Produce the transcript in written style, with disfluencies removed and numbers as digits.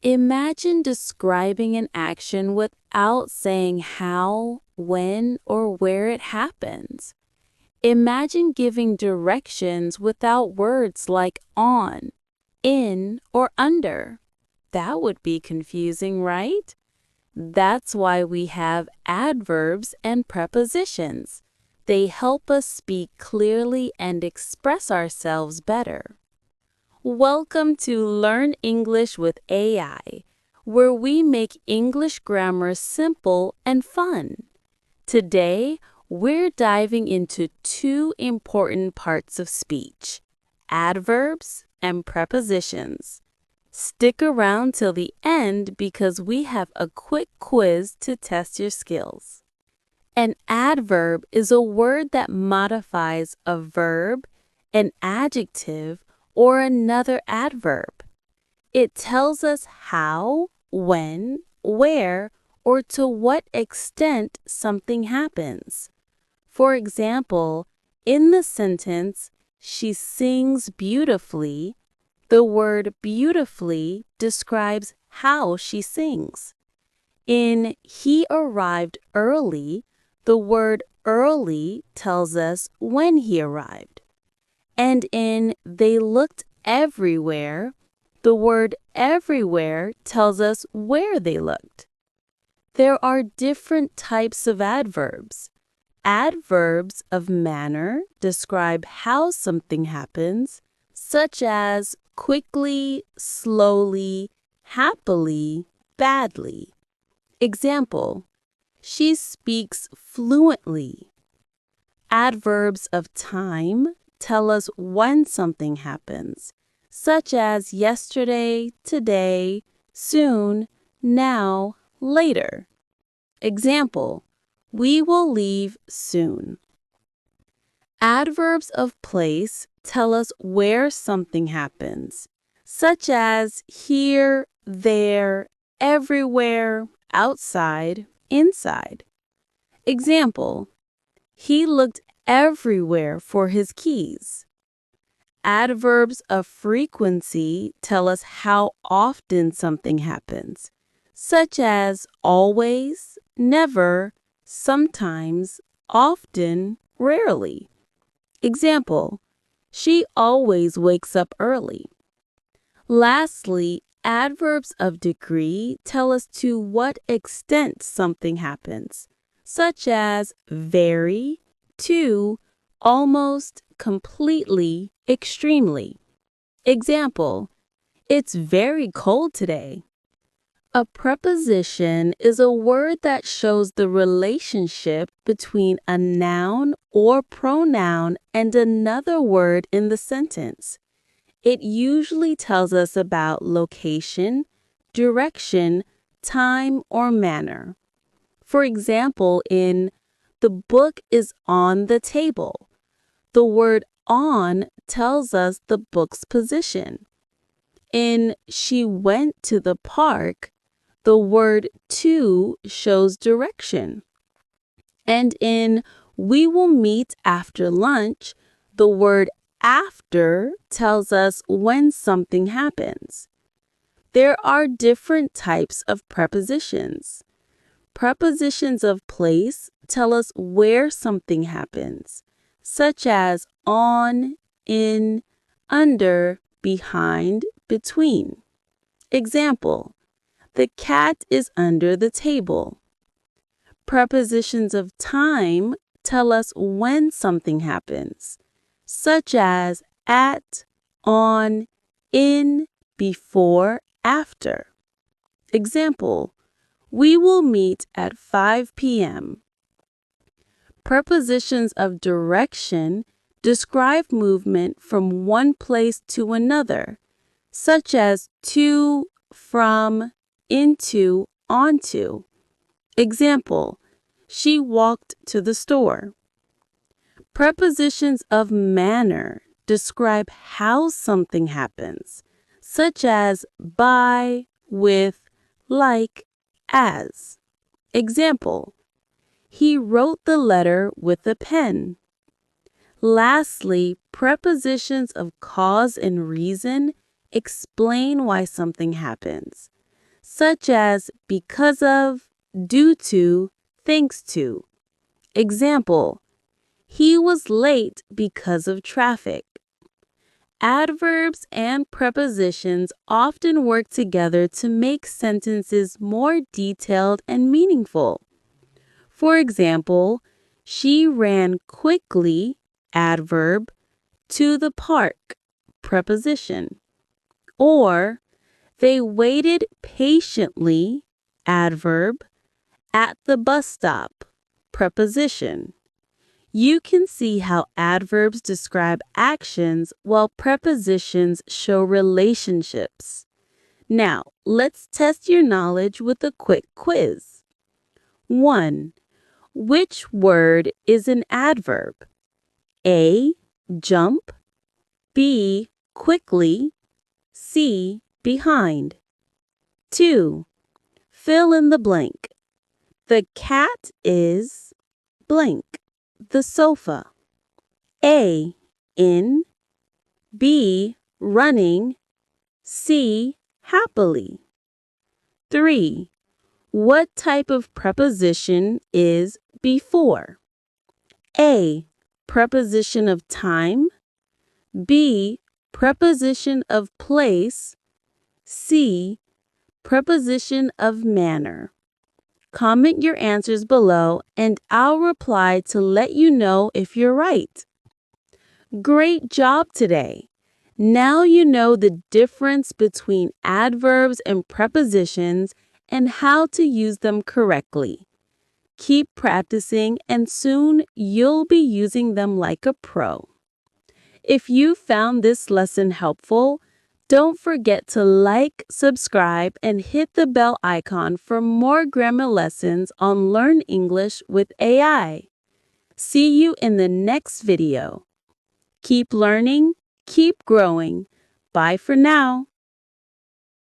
Imagine describing an action without saying how, when, or where it happens. Imagine giving directions without words like on, in, or under. That would be confusing, right? That's why we have adverbs and prepositions. They help us speak clearly and express ourselves better. Welcome to Learn English with AI, where we make English grammar simple and fun. Today, we're diving into two important parts of speech, adverbs and prepositions. Stick around till the end because we have a quick quiz to test your skills. An adverb is a word that modifies a verb, an adjective, or another adverb. It tells us how, when, where, or to what extent something happens. For example, in the sentence, she sings beautifully, the word beautifully describes how she sings. In he arrived early, the word early tells us when he arrived. And in they looked everywhere, the word everywhere tells us where they looked. There are different types of adverbs. Adverbs of manner describe how something happens, such as quickly, slowly, happily, badly. Example, she speaks fluently. Adverbs of time tell us when something happens, such as yesterday, today, soon, now, later. Example, we will leave soon. Adverbs of place tell us where something happens, such as here, there, everywhere, outside, inside. Example, he looked everywhere for his keys. Adverbs of frequency tell us how often something happens, such as always, never, sometimes, often, rarely. Example, she always wakes up early. Lastly, adverbs of degree tell us to what extent something happens, such as very, to, almost, completely, extremely. Example, it's very cold today. A preposition is a word that shows the relationship between a noun or pronoun and another word in the sentence. It usually tells us about location, direction, time, or manner. For example, in the book is on the table. The word on tells us the book's position. In she went to the park, the word to shows direction. And in we will meet after lunch, the word after tells us when something happens. There are different types of prepositions. Prepositions of place tell us where something happens, such as on, in, under, behind, between. Example, the cat is under the table. Prepositions of time tell us when something happens, such as at, on, in, before, after. Example, we will meet at 5 p.m. Prepositions of direction describe movement from one place to another, such as to, from, into, onto. Example, she walked to the store. Prepositions of manner describe how something happens, such as by, with, like, as. Example, he wrote the letter with a pen. Lastly, prepositions of cause and reason explain why something happens, such as because of, due to, thanks to. Example, he was late because of traffic. Adverbs and prepositions often work together to make sentences more detailed and meaningful. For example, she ran quickly, adverb, to the park, preposition. Or, they waited patiently, adverb, at the bus stop, preposition. You can see how adverbs describe actions while prepositions show relationships. Now, let's test your knowledge with a quick quiz. 1. Which word is an adverb? A. Jump. B. Quickly. C. Behind. 2. Fill in the blank. The cat is blank. The sofa. A. In. B. Running. C. Happily. 3. What type of preposition is before? A. Preposition of time. B. Preposition of place. C. Preposition of manner. Comment your answers below and I'll reply to let you know if you're right. Great job today! Now you know the difference between adverbs and prepositions and how to use them correctly. Keep practicing and soon you'll be using them like a pro. If you found this lesson helpful, don't forget to like, subscribe, and hit the bell icon for more grammar lessons on Learn English with AI. See you in the next video. Keep learning, keep growing. Bye for now.